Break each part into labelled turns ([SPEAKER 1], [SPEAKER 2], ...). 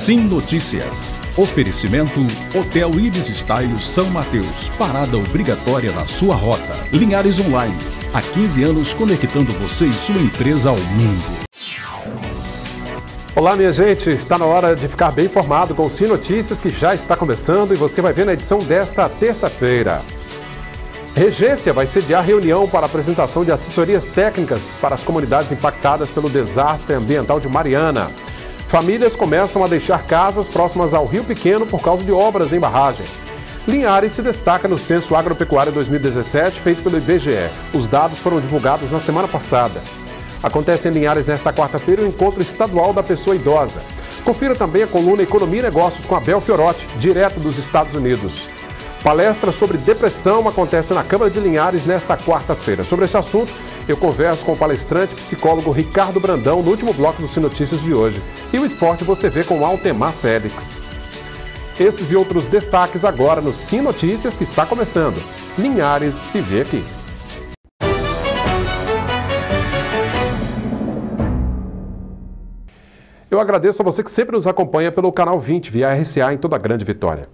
[SPEAKER 1] Sim Notícias. Oferecimento Hotel Ibis Style São Mateus. Parada obrigatória na sua rota. Linhares Online. Há 15 anos conectando você e sua empresa ao mundo.
[SPEAKER 2] Olá, minha gente. Está na hora de ficar bem informado com o Sim Notícias, que já está começando e você vai ver na edição desta terça-feira. Regência vai sediar reunião para apresentação de assessorias técnicas para as comunidades impactadas pelo desastre ambiental de Mariana. Famílias começam a deixar casas próximas ao Rio Pequeno por causa de obras em barragem. Linhares se destaca no Censo Agropecuário 2017, feito pelo IBGE. Os dados foram divulgados na semana passada. Acontece em Linhares nesta quarta-feira o encontro estadual da pessoa idosa. Confira também a coluna Economia e Negócios com Abel Fiorotti, direto dos Estados Unidos. Palestra sobre depressão acontece na Câmara de Linhares nesta quarta-feira. Sobre esse assunto, eu converso com o palestrante psicólogo Ricardo Brandão no último bloco do Sim Notícias de hoje. E o esporte você vê com Altemar Félix. Esses e outros destaques agora no Sim Notícias, que está começando. Linhares se vê aqui. Eu agradeço a você que sempre nos acompanha pelo canal 20 via RCA em toda a Grande Vitória.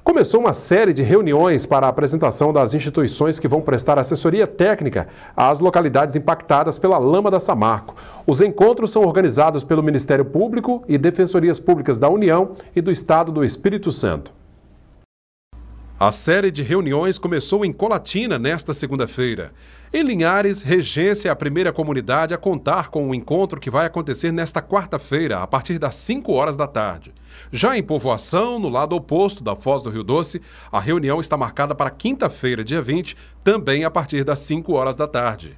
[SPEAKER 2] Começou uma série de reuniões para a apresentação das instituições que vão prestar assessoria técnica às localidades impactadas pela lama da Samarco. Os encontros são organizados pelo Ministério Público e Defensorias Públicas da União e do Estado do Espírito Santo. A série de reuniões começou em Colatina nesta segunda-feira. Em Linhares, Regência é a primeira comunidade a contar com o encontro que vai acontecer nesta quarta-feira, a partir das 5 horas da tarde. Já em Povoação, no lado oposto da Foz do Rio Doce, a reunião está marcada para quinta-feira, dia 20, também a partir das 5 horas da tarde.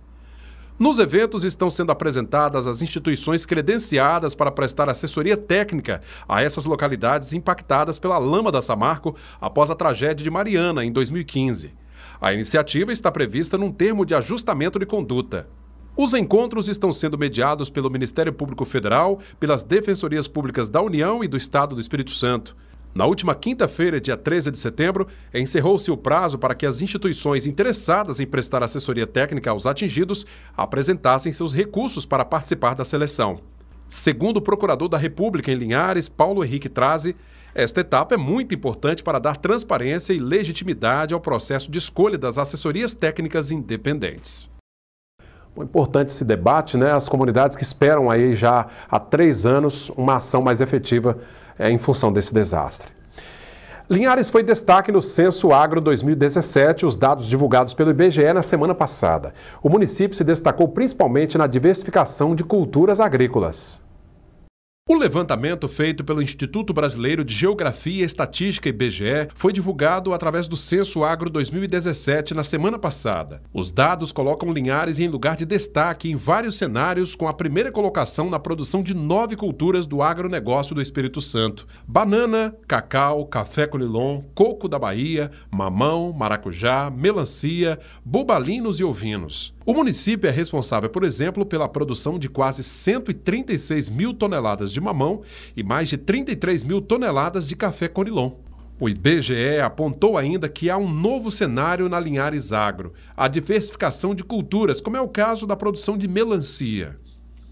[SPEAKER 2] Nos eventos estão sendo apresentadas as instituições credenciadas para prestar assessoria técnica a essas localidades impactadas pela lama da Samarco após a tragédia de Mariana, em 2015. A iniciativa está prevista num termo de ajustamento de conduta. Os encontros estão sendo mediados pelo Ministério Público Federal, pelas Defensorias Públicas da União e do Estado do Espírito Santo. Na última quinta-feira, dia 13 de setembro, encerrou-se o prazo para que as instituições interessadas em prestar assessoria técnica aos atingidos apresentassem seus recursos para participar da seleção. Segundo o Procurador da República em Linhares, Paulo Henrique Trazi, esta etapa é muito importante para dar transparência e legitimidade ao processo de escolha das assessorias técnicas independentes. Importante esse debate, né? As comunidades que esperam aí já há 3 anos uma ação mais efetiva em função desse desastre. Linhares foi destaque no Censo Agro 2017, os dados divulgados pelo IBGE na semana passada. O município se destacou principalmente na diversificação de culturas agrícolas. O levantamento feito pelo Instituto Brasileiro de Geografia e Estatística IBGE foi divulgado através do Censo Agro 2017 na semana passada. Os dados colocam Linhares em lugar de destaque em vários cenários, com a primeira colocação na produção de 9 culturas do agronegócio do Espírito Santo: banana, cacau, café conilon, coco da Bahia, mamão, maracujá, melancia, bubalinos e ovinos. O município é responsável, por exemplo, pela produção de quase 136 mil toneladas de mamão e mais de 33 mil toneladas de café conilon. O IBGE apontou ainda que há um novo cenário na Linhares Agro, a diversificação de culturas, como é o caso da produção de melancia.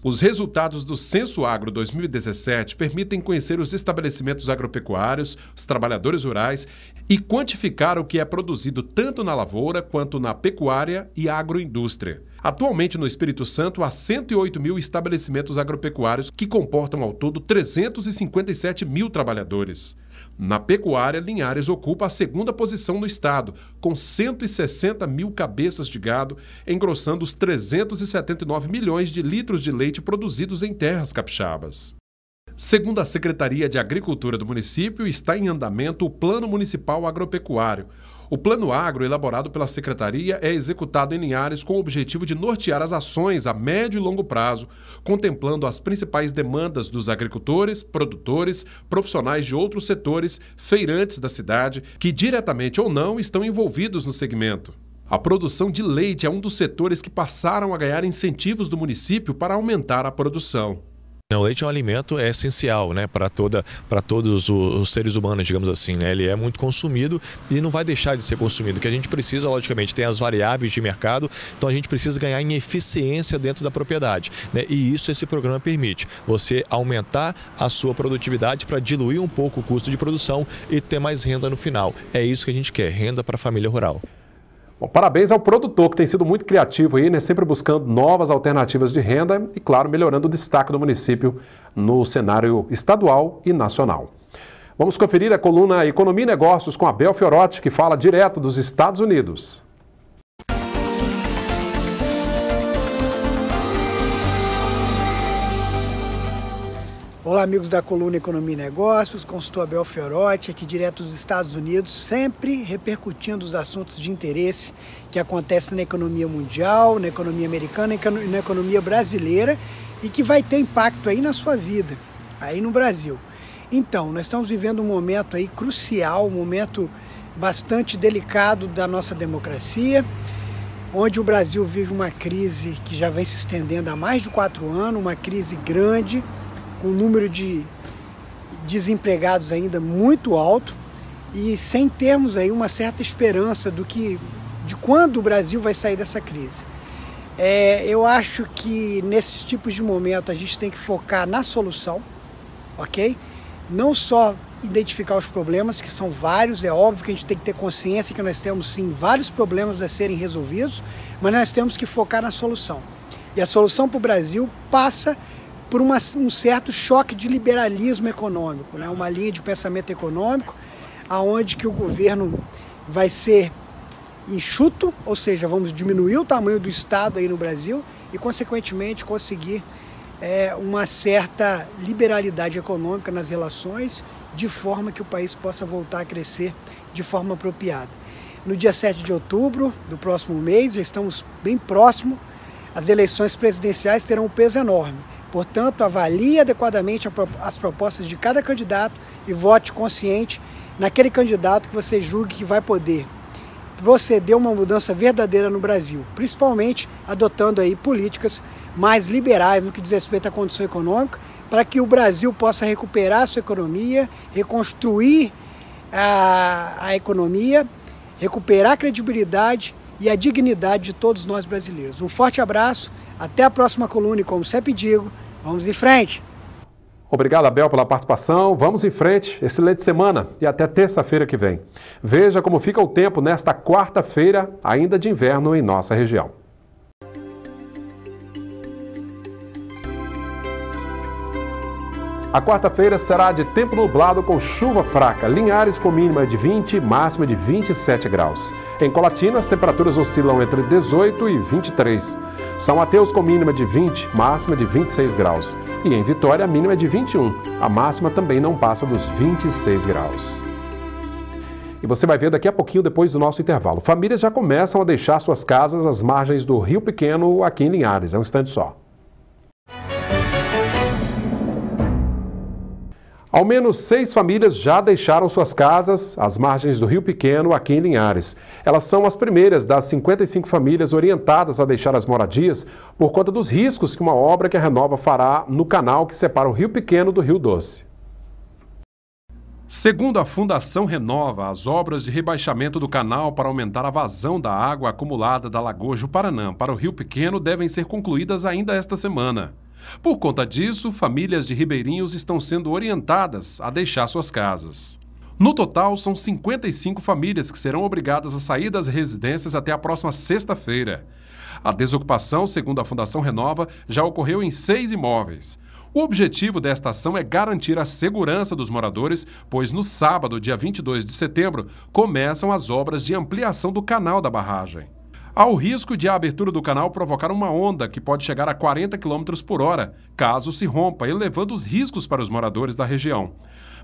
[SPEAKER 2] Os resultados do Censo Agro 2017 permitem conhecer os estabelecimentos agropecuários, os trabalhadores rurais e quantificar o que é produzido tanto na lavoura quanto na pecuária e agroindústria. Atualmente, no Espírito Santo, há 108 mil estabelecimentos agropecuários que comportam ao todo 357 mil trabalhadores. Na pecuária, Linhares ocupa a segunda posição no estado, com 160 mil cabeças de gado, engrossando os 379 milhões de litros de leite produzidos em terras capixabas. Segundo a Secretaria de Agricultura do município, está em andamento o Plano Municipal Agropecuário. O Plano Agro, elaborado pela Secretaria, é executado em Linhares com o objetivo de nortear as ações a médio e longo prazo, contemplando as principais demandas dos agricultores, produtores, profissionais de outros setores, feirantes da cidade, que diretamente ou não estão envolvidos no segmento. A produção de leite é um dos setores que passaram a ganhar incentivos do município para aumentar a produção.
[SPEAKER 3] O leite é um alimento essencial, né, para todos os seres humanos, digamos assim, né? Ele é muito consumido e não vai deixar de ser consumido. O que a gente precisa, logicamente, tem as variáveis de mercado, então a gente precisa ganhar em eficiência dentro da propriedade, né? E isso esse programa permite. Você aumentar a sua produtividade para diluir um pouco o custo de produção e ter mais renda no final. É isso que a gente quer, renda para a família rural.
[SPEAKER 2] Bom, parabéns ao produtor que tem sido muito criativo aí, né? Sempre buscando novas alternativas de renda e, claro, melhorando o destaque do município no cenário estadual e nacional. Vamos conferir a coluna Economia e Negócios com Abel Fiorotti, que fala direto dos Estados Unidos.
[SPEAKER 4] Olá, amigos da coluna Economia e Negócios, consultor Abel Fiorotti, aqui direto dos Estados Unidos, sempre repercutindo os assuntos de interesse que acontecem na economia mundial, na economia americana e na economia brasileira e que vai ter impacto aí na sua vida, aí no Brasil. Então, nós estamos vivendo um momento aí crucial, um momento bastante delicado da nossa democracia, onde o Brasil vive uma crise que já vem se estendendo há mais de 4 anos, uma crise grande, com um número de desempregados ainda muito alto e sem termos aí uma certa esperança de quando o Brasil vai sair dessa crise. Eu acho que nesses tipos de momento a gente tem que focar na solução, ok? Não só identificar os problemas, que são vários, é óbvio que a gente tem que ter consciência que nós temos sim vários problemas a serem resolvidos, mas nós temos que focar na solução. E a solução para o Brasil passa por um certo choque de liberalismo econômico, né? Uma linha de pensamento econômico aonde que o governo vai ser enxuto, ou seja, vamos diminuir o tamanho do Estado aí no Brasil e, consequentemente, conseguir uma certa liberalidade econômica nas relações, de forma que o país possa voltar a crescer de forma apropriada. No dia 7 de outubro do próximo mês, já estamos bem próximo, as eleições presidenciais terão um peso enorme. Portanto, avalie adequadamente as propostas de cada candidato e vote consciente naquele candidato que você julgue que vai poder proceder uma mudança verdadeira no Brasil, principalmente adotando aí políticas mais liberais no que diz respeito à condição econômica, para que o Brasil possa recuperar a sua economia, reconstruir a economia, recuperar a credibilidade e a dignidade de todos nós brasileiros. Um forte abraço, até a próxima coluna e, como sempre digo, vamos em frente!
[SPEAKER 2] Obrigado, Abel, pela participação. Vamos em frente. Excelente semana e até terça-feira que vem. Veja como fica o tempo nesta quarta-feira, ainda de inverno em nossa região. A quarta-feira será de tempo nublado com chuva fraca. Linhares com mínima de 20 e máxima de 27 graus. Em Colatina, as temperaturas oscilam entre 18 e 23. São Mateus com mínima de 20, máxima de 26 graus. E em Vitória, a mínima é de 21. A máxima também não passa dos 26 graus. E você vai ver daqui a pouquinho, depois do nosso intervalo. Famílias já começam a deixar suas casas às margens do Rio Pequeno, aqui em Linhares. É um instante só. Ao menos 6 famílias já deixaram suas casas às margens do Rio Pequeno, aqui em Linhares. Elas são as primeiras das 55 famílias orientadas a deixar as moradias por conta dos riscos que uma obra que a Renova fará no canal que separa o Rio Pequeno do Rio Doce. Segundo a Fundação Renova, as obras de rebaixamento do canal para aumentar a vazão da água acumulada da Lagoa Juparanã para o Rio Pequeno devem ser concluídas ainda esta semana. Por conta disso, famílias de ribeirinhos estão sendo orientadas a deixar suas casas. No total, são 55 famílias que serão obrigadas a sair das residências até a próxima sexta-feira. A desocupação, segundo a Fundação Renova, já ocorreu em 6 imóveis. O objetivo desta ação é garantir a segurança dos moradores, pois no sábado, dia 22 de setembro, começam as obras de ampliação do canal da barragem. Há o risco de a abertura do canal provocar uma onda que pode chegar a 40 km por hora, caso se rompa, elevando os riscos para os moradores da região.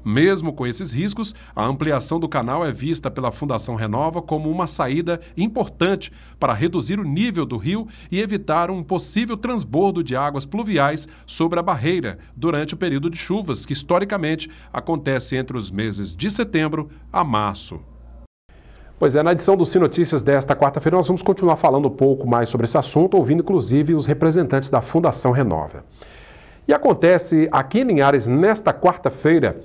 [SPEAKER 2] Mesmo com esses riscos, a ampliação do canal é vista pela Fundação Renova como uma saída importante para reduzir o nível do rio e evitar um possível transbordo de águas pluviais sobre a barreira durante o período de chuvas, que historicamente acontece entre os meses de setembro a março. Pois é, na edição do Sim Notícias desta quarta-feira nós vamos continuar falando um pouco mais sobre esse assunto, ouvindo inclusive os representantes da Fundação Renova. E acontece aqui em Linhares, nesta quarta-feira,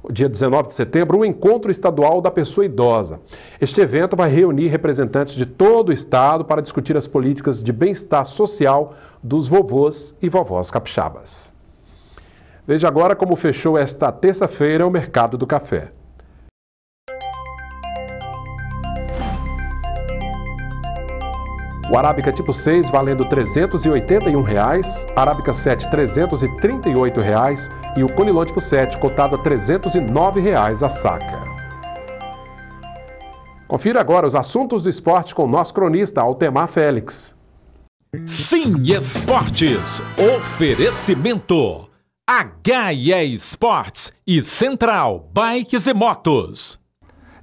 [SPEAKER 2] dia 19 de setembro, um encontro estadual da pessoa idosa. Este evento vai reunir representantes de todo o estado para discutir as políticas de bem-estar social dos vovôs e vovós capixabas. Veja agora como fechou esta terça-feira o mercado do café. O Arábica tipo 6 valendo R$ 381, Arábica 7 R$ 338 e o Conilon tipo 7 cotado a R$ 309 a saca. Confira agora os assuntos do esporte com o nosso cronista Altemar Félix.
[SPEAKER 5] Sim Esportes, oferecimento HE Esportes e Central Bikes e Motos.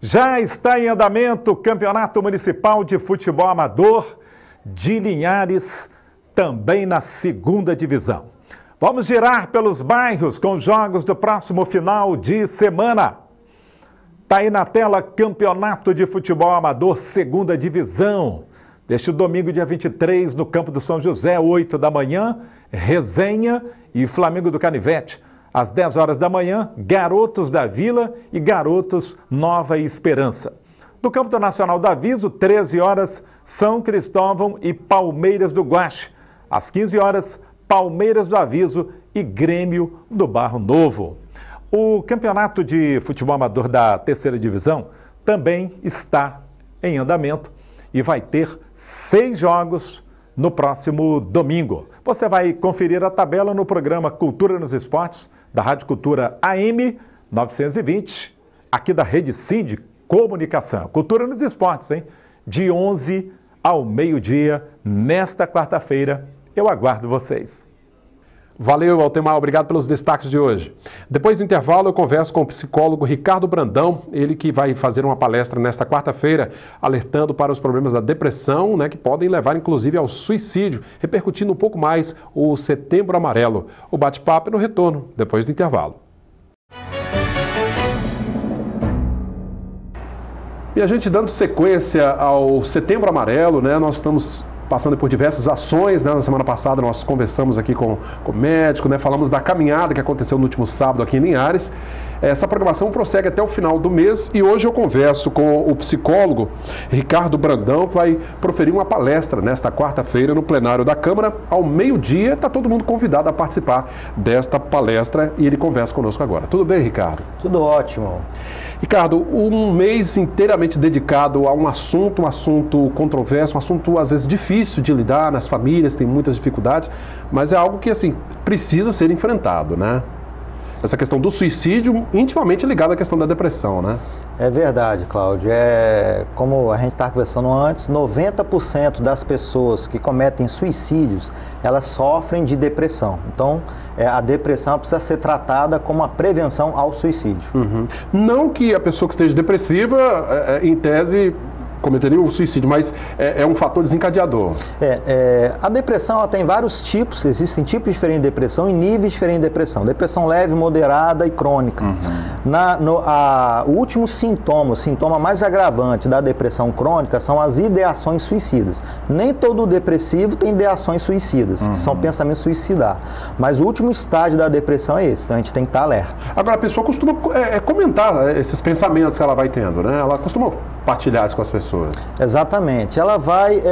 [SPEAKER 6] Já está em andamento o Campeonato Municipal de Futebol Amador de Linhares, também na 2ª divisão. Vamos girar pelos bairros com jogos do próximo final de semana. Está aí na tela Campeonato de Futebol Amador 2ª divisão. Deste domingo, dia 23, no campo do São José, 8 da manhã, Resenha e Flamengo do Canivete. Às 10 horas da manhã, Garotos da Vila e Garotos Nova Esperança. No campo do Nacional do Aviso, 13 horas, São Cristóvão e Palmeiras do Guache. Às 15 horas, Palmeiras do Aviso e Grêmio do Barro Novo. O Campeonato de Futebol Amador da 3ª divisão também está em andamento e vai ter 6 jogos no próximo domingo. Você vai conferir a tabela no programa Cultura nos Esportes, da Rádio Cultura AM 920, aqui da Rede Sind Comunicação. Cultura nos Esportes, hein? De 11 ao meio-dia, nesta quarta-feira. Eu aguardo vocês.
[SPEAKER 2] Valeu, Altemar. Obrigado pelos destaques de hoje. Depois do intervalo, eu converso com o psicólogo Ricardo Brandão, ele que vai fazer uma palestra nesta quarta-feira, alertando para os problemas da depressão, que podem levar, inclusive, ao suicídio, repercutindo um pouco mais o Setembro Amarelo. O bate-papo é no retorno, depois do intervalo. E a gente dando sequência ao Setembro Amarelo, nós estamos passando por diversas ações, Na semana passada nós conversamos aqui com o médico, Falamos da caminhada que aconteceu no último sábado aqui em Linhares. Essa programação prossegue até o final do mês e hoje eu converso com o psicólogo Ricardo Brandão, que vai proferir uma palestra nesta quarta-feira no plenário da Câmara, ao meio-dia. Está todo mundo convidado a participar desta palestra e ele conversa conosco agora. Tudo bem, Ricardo?
[SPEAKER 7] Tudo ótimo.
[SPEAKER 2] Ricardo, um mês inteiramente dedicado a um assunto controverso, um assunto às vezes difícil de lidar nas famílias, tem muitas dificuldades, mas é algo que precisa ser enfrentado, Essa questão do suicídio intimamente ligada à questão da depressão,
[SPEAKER 7] É verdade, Cláudio. Como a gente estava conversando antes, 90% das pessoas que cometem suicídios, elas sofrem de depressão. Então, a depressão precisa ser tratada como uma prevenção ao suicídio.
[SPEAKER 2] Uhum. Não que a pessoa que esteja depressiva, em tese, cometeria o suicídio, mas é um fator desencadeador.
[SPEAKER 7] A depressão ela tem vários tipos, existem tipos diferentes de depressão e níveis diferentes de depressão. Depressão leve, moderada e crônica. O último sintoma, o sintoma mais agravante da depressão crônica são as ideações suicidas. Nem todo depressivo tem ideações suicidas, que são pensamentos suicidados. Mas o último estágio da depressão é esse, então a gente tem que estar alerta.
[SPEAKER 2] Agora, a pessoa costuma comentar esses pensamentos que ela vai tendo, Ela costuma partilhar isso com as pessoas.
[SPEAKER 7] Exatamente. Ela vai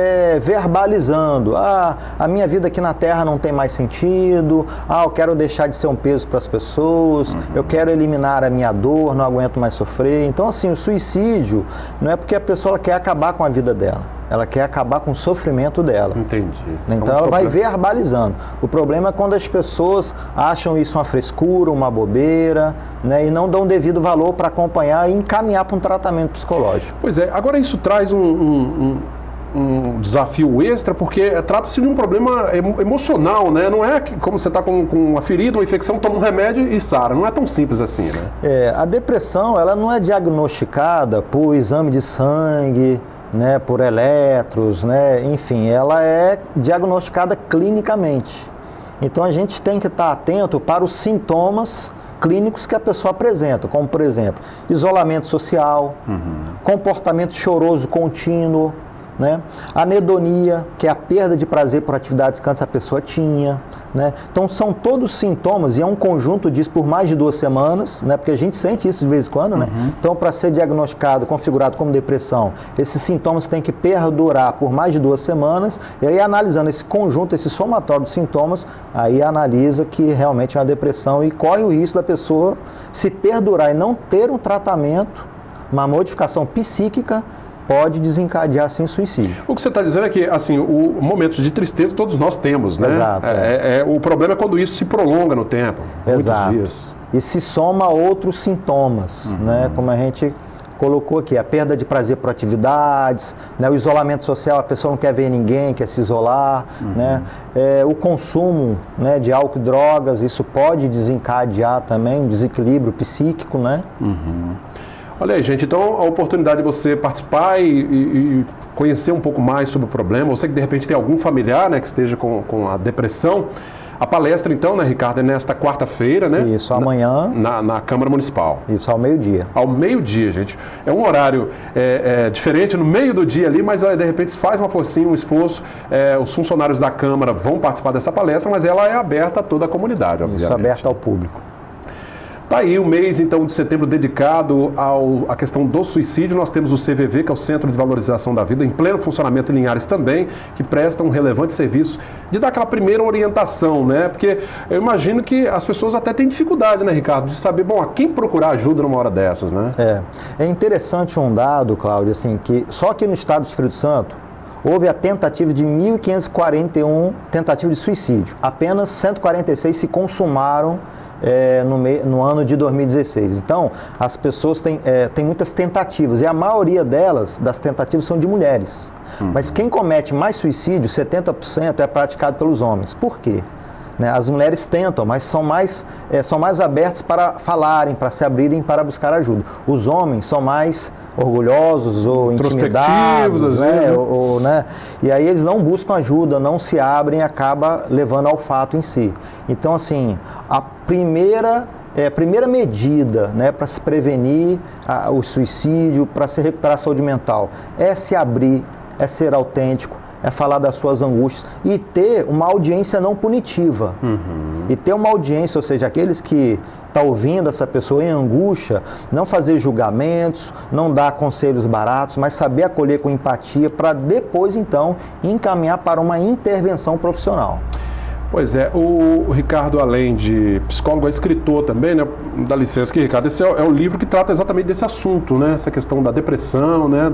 [SPEAKER 7] verbalizando. A minha vida aqui na Terra não tem mais sentido. Eu quero deixar de ser um peso para as pessoas. Eu quero eliminar a minha dor, não aguento mais sofrer. Então, o suicídio não é porque a pessoa quer acabar com a vida dela. Ela quer acabar com o sofrimento dela.
[SPEAKER 2] Entendi.
[SPEAKER 7] Então ela vai verbalizando. O problema é quando as pessoas acham isso uma frescura, uma bobeira, e não dão devido valor para acompanhar e encaminhar para um tratamento psicológico.
[SPEAKER 2] Pois é, agora isso traz um desafio extra, porque trata-se de um problema emocional, Não é como você está com uma ferida, uma infecção, toma um remédio e sara. Não é tão simples assim,
[SPEAKER 7] A depressão, ela não é diagnosticada por exame de sangue, por eletros, enfim, ela é diagnosticada clinicamente. Então a gente tem que estar atento para os sintomas clínicos que a pessoa apresenta, como por exemplo, isolamento social, comportamento choroso contínuo, anedonia, que é a perda de prazer por atividades que antes a pessoa tinha, né? Então são todos sintomas e é um conjunto disso por mais de 2 semanas, né? Porque a gente sente isso de vez em quando, né? Então, para ser diagnosticado, configurado como depressão, esses sintomas têm que perdurar por mais de 2 semanas, e aí analisando esse conjunto, esse somatório de sintomas, aí analisa que realmente é uma depressão e corre o risco da pessoa se perdurar e não ter um tratamento, uma modificação psíquica, pode desencadear, assim, o suicídio.
[SPEAKER 2] O que você está dizendo é que, assim, o momentos de tristeza todos nós temos, né?
[SPEAKER 7] Exato.
[SPEAKER 2] O problema é quando isso se prolonga no tempo.
[SPEAKER 7] Exato.
[SPEAKER 2] Muitos dias.
[SPEAKER 7] E se soma a outros sintomas, né? Como a gente colocou aqui, a perda de prazer por atividades, né? O isolamento social, a pessoa não quer ver ninguém, quer se isolar, né? O consumo, né, de álcool e drogas, isso pode desencadear também um desequilíbrio psíquico, né?
[SPEAKER 2] Olha aí, gente, então a oportunidade de você participar e conhecer um pouco mais sobre o problema, você que de repente tem algum familiar, né, que esteja com a depressão, a palestra então, né, Ricardo, é nesta quarta-feira, né?
[SPEAKER 7] Isso, amanhã.
[SPEAKER 2] Na Câmara Municipal.
[SPEAKER 7] Isso, ao meio-dia.
[SPEAKER 2] Ao meio-dia, gente. É um horário diferente, no meio do dia ali, mas de repente faz uma forcinha, um esforço. Os funcionários da Câmara vão participar dessa palestra, mas ela é aberta a toda a comunidade, obviamente.
[SPEAKER 7] Isso, aberta ao público.
[SPEAKER 2] Tá aí o mês, então, de setembro dedicado à questão do suicídio. Nós temos o CVV, que é o Centro de Valorização da Vida, em pleno funcionamento em Linhares também, que presta um relevante serviço de dar aquela primeira orientação, né? Porque eu imagino que as pessoas até têm dificuldade, né, Ricardo, de saber, bom, a quem procurar ajuda numa hora dessas, né?
[SPEAKER 7] É interessante um dado, Cláudio, assim, que só aqui no estado do Espírito Santo houve a tentativa de 1.541 tentativas de suicídio. Apenas 146 se consumaram no ano de 2016. Então, as pessoas têm muitas tentativas, e a maioria das tentativas são de mulheres. Mas quem comete mais suicídio, 70%, é praticado pelos homens. Por quê? As mulheres tentam, mas são mais abertas para falarem, para se abrirem, para buscar ajuda. Os homens são mais orgulhosos ou intimidados, né? E aí eles não buscam ajuda, não se abrem e acaba levando ao fato em si. Então, assim, a primeira medida, né, para se prevenir o suicídio, para se recuperar a saúde mental, é se abrir, é ser autêntico, é falar das suas angústias e ter uma audiência não punitiva. E ter uma audiência, ou seja, aqueles que estão ouvindo essa pessoa em angústia, não fazer julgamentos, não dar conselhos baratos, mas saber acolher com empatia para depois, então, encaminhar para uma intervenção profissional.
[SPEAKER 2] Pois é, o Ricardo, além de psicólogo, é escritor também, né? Dá licença aqui, Ricardo, esse é o livro que trata exatamente desse assunto, né? Essa questão da depressão, né?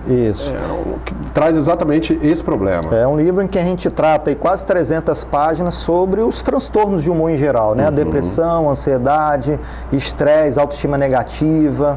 [SPEAKER 7] Isso.
[SPEAKER 2] Que traz exatamente esse problema.
[SPEAKER 7] É um livro em que a gente trata aí quase 300 páginas sobre os transtornos de humor em geral, né? A depressão, ansiedade, estresse, autoestima negativa.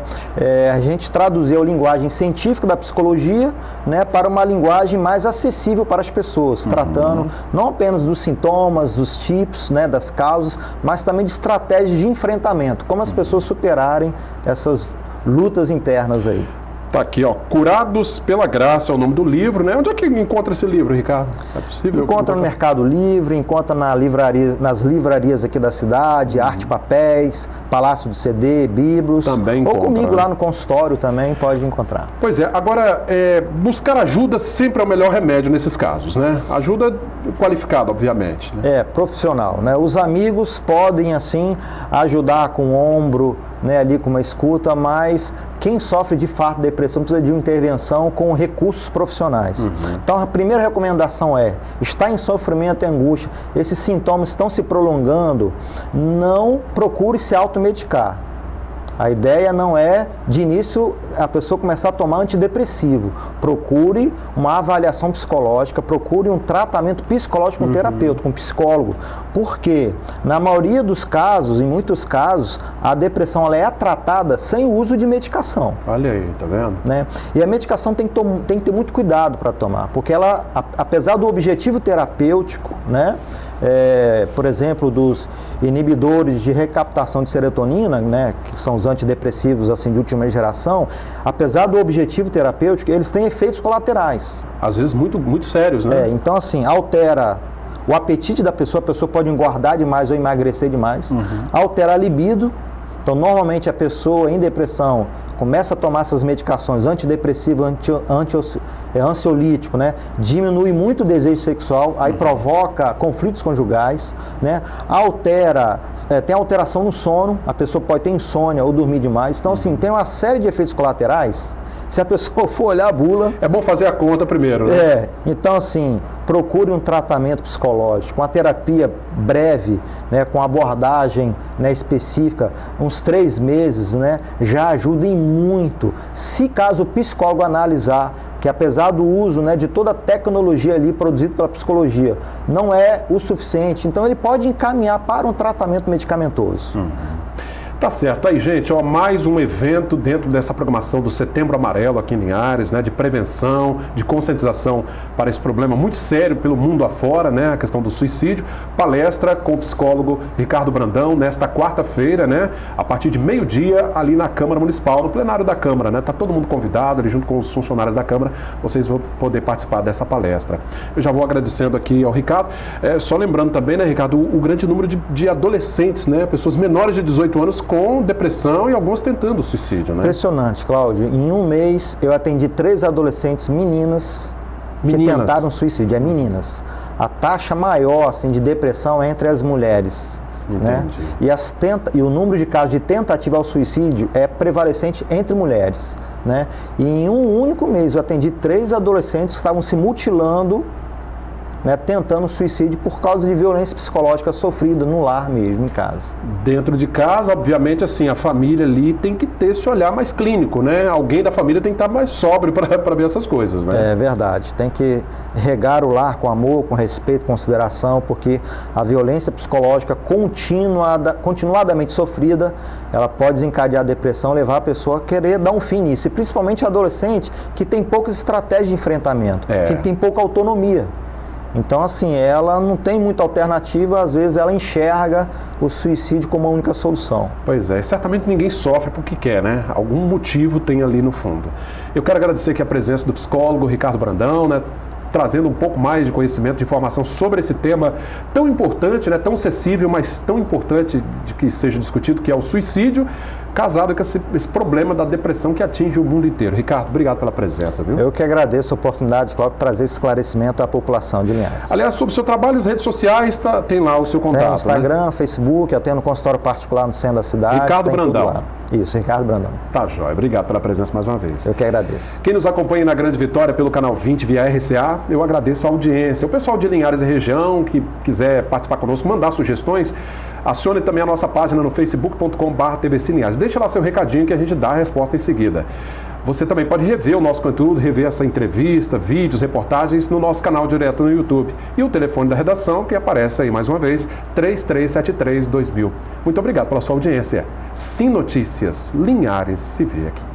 [SPEAKER 7] A gente traduziu a linguagem científica da psicologia, né, para uma linguagem mais acessível para as pessoas, tratando não apenas dos sintomas, dos tipos, né, das causas, mas também de estratégias de enfrentamento, como as pessoas superarem essas lutas internas aí.
[SPEAKER 2] Tá aqui, ó, Curados pela Graça é o nome do livro, né? Onde é que encontra esse livro, Ricardo? É possível?
[SPEAKER 7] Encontra no Mercado Livre, encontra nas livrarias aqui da cidade, Arte Papéis, Palácio do CD, Biblos.
[SPEAKER 2] Também
[SPEAKER 7] ou
[SPEAKER 2] encontra,
[SPEAKER 7] comigo
[SPEAKER 2] né?
[SPEAKER 7] Lá no consultório também pode encontrar.
[SPEAKER 2] Pois é, agora, buscar ajuda sempre é o melhor remédio nesses casos, né? Ajuda qualificada, obviamente. Né?
[SPEAKER 7] Profissional, né? Os amigos podem, assim, ajudar com o ombro, né, ali com uma escuta, mas quem sofre de fato de depressão precisa de uma intervenção com recursos profissionais. Então a primeira recomendação está em sofrimento e angústia, esses sintomas estão se prolongando, não procure se automedicar. A ideia não é, de início, a pessoa começar a tomar antidepressivo. Procure uma avaliação psicológica, procure um tratamento psicológico com um terapeuta, com um psicólogo. Porque, na maioria dos casos, em muitos casos, a depressão ela é tratada sem o uso de medicação.
[SPEAKER 2] Olha aí, tá vendo?
[SPEAKER 7] Né? E a medicação tem que ter muito cuidado para tomar, porque ela, apesar do objetivo terapêutico, né? Por exemplo, dos inibidores de recaptação de serotonina, né, que são os antidepressivos assim, de última geração, apesar do objetivo terapêutico, eles têm efeitos colaterais.
[SPEAKER 2] Às vezes muito, muito sérios, né?
[SPEAKER 7] Então, assim, altera o apetite da pessoa, a pessoa pode engordar demais ou emagrecer demais, altera a libido, Então, normalmente a pessoa em depressão começa a tomar essas medicações antidepressivo, ansiolítico, né? Diminui muito o desejo sexual, aí provoca conflitos conjugais, né? Tem alteração no sono, a pessoa pode ter insônia ou dormir demais. Então, assim, tem uma série de efeitos colaterais. Se a pessoa for olhar a bula...
[SPEAKER 2] É bom fazer a conta primeiro, né?
[SPEAKER 7] Então, assim, procure um tratamento psicológico, uma terapia breve, né, com abordagem, né, específica, uns 3 meses, né, já ajudem muito. Se caso o psicólogo analisar que apesar do uso, né, de toda a tecnologia ali produzida pela psicologia, não é o suficiente, então ele pode encaminhar para um tratamento medicamentoso.
[SPEAKER 2] Tá certo. Aí, gente, ó, mais um evento dentro dessa programação do Setembro Amarelo aqui em Linhares, né, de prevenção, de conscientização para esse problema muito sério pelo mundo afora, né, a questão do suicídio. Palestra com o psicólogo Ricardo Brandão nesta quarta-feira, né, a partir de meio-dia ali na Câmara Municipal, no plenário da Câmara, né, tá todo mundo convidado ali junto com os funcionários da Câmara, vocês vão poder participar dessa palestra. Eu já vou agradecendo aqui ao Ricardo, só lembrando também, né, Ricardo, o grande número de adolescentes, né, pessoas menores de 18 anos com depressão e alguns tentando suicídio, né?
[SPEAKER 7] Impressionante, Cláudio. Em um mês eu atendi 3 adolescentes meninas que tentaram suicídio. Meninas. A taxa maior assim, de depressão é entre as mulheres. Né? E o número de casos de tentativa ao suicídio é prevalecente entre mulheres. Né? E em um único mês eu atendi 3 adolescentes que estavam se mutilando, né, tentando suicídio por causa de violência psicológica sofrida no lar mesmo, em casa.
[SPEAKER 2] Dentro de casa, obviamente, assim, a família ali tem que ter esse olhar mais clínico, né? Alguém da família tem que estar mais sóbrio para ver essas coisas, né?
[SPEAKER 7] É verdade. Tem que regar o lar com amor, com respeito, consideração, porque a violência psicológica continuadamente sofrida, ela pode desencadear a depressão, levar a pessoa a querer dar um fim nisso. E principalmente a adolescente que tem poucas estratégias de enfrentamento, que tem pouca autonomia. Então, assim, ela não tem muita alternativa, às vezes ela enxerga o suicídio como a única solução.
[SPEAKER 2] Pois é, certamente ninguém sofre porque quer, né? Algum motivo tem ali no fundo. Eu quero agradecer aqui a presença do psicólogo Ricardo Brandão, né? Trazendo um pouco mais de conhecimento, de informação sobre esse tema tão importante, né, tão sensível, mas tão importante de que seja discutido, que é o suicídio, casado com esse problema da depressão que atinge o mundo inteiro. Ricardo, obrigado pela presença, viu?
[SPEAKER 7] Eu que agradeço a oportunidade, Cláudio, de trazer esse esclarecimento à população de Linhares.
[SPEAKER 2] Aliás, sobre o seu trabalho, as redes sociais, tem lá o seu contato,
[SPEAKER 7] tem Instagram,
[SPEAKER 2] né?
[SPEAKER 7] Facebook, eu tenho no consultório particular no centro da cidade.
[SPEAKER 2] Ricardo Brandão.
[SPEAKER 7] Isso, Ricardo Brandão.
[SPEAKER 2] Tá jóia. Obrigado pela presença mais uma vez.
[SPEAKER 7] Eu que agradeço.
[SPEAKER 2] Quem nos acompanha na Grande Vitória pelo canal 20 via RCA, eu agradeço a audiência. O pessoal de Linhares e região que quiser participar conosco, mandar sugestões, acione também a nossa página no facebook.com/TVC Linhares. Deixa lá seu recadinho que a gente dá a resposta em seguida. Você também pode rever o nosso conteúdo, rever essa entrevista, vídeos, reportagens no nosso canal direto no YouTube. E o telefone da redação, que aparece aí mais uma vez, 3373-2000. Muito obrigado pela sua audiência. Sim Notícias, Linhares se vê aqui.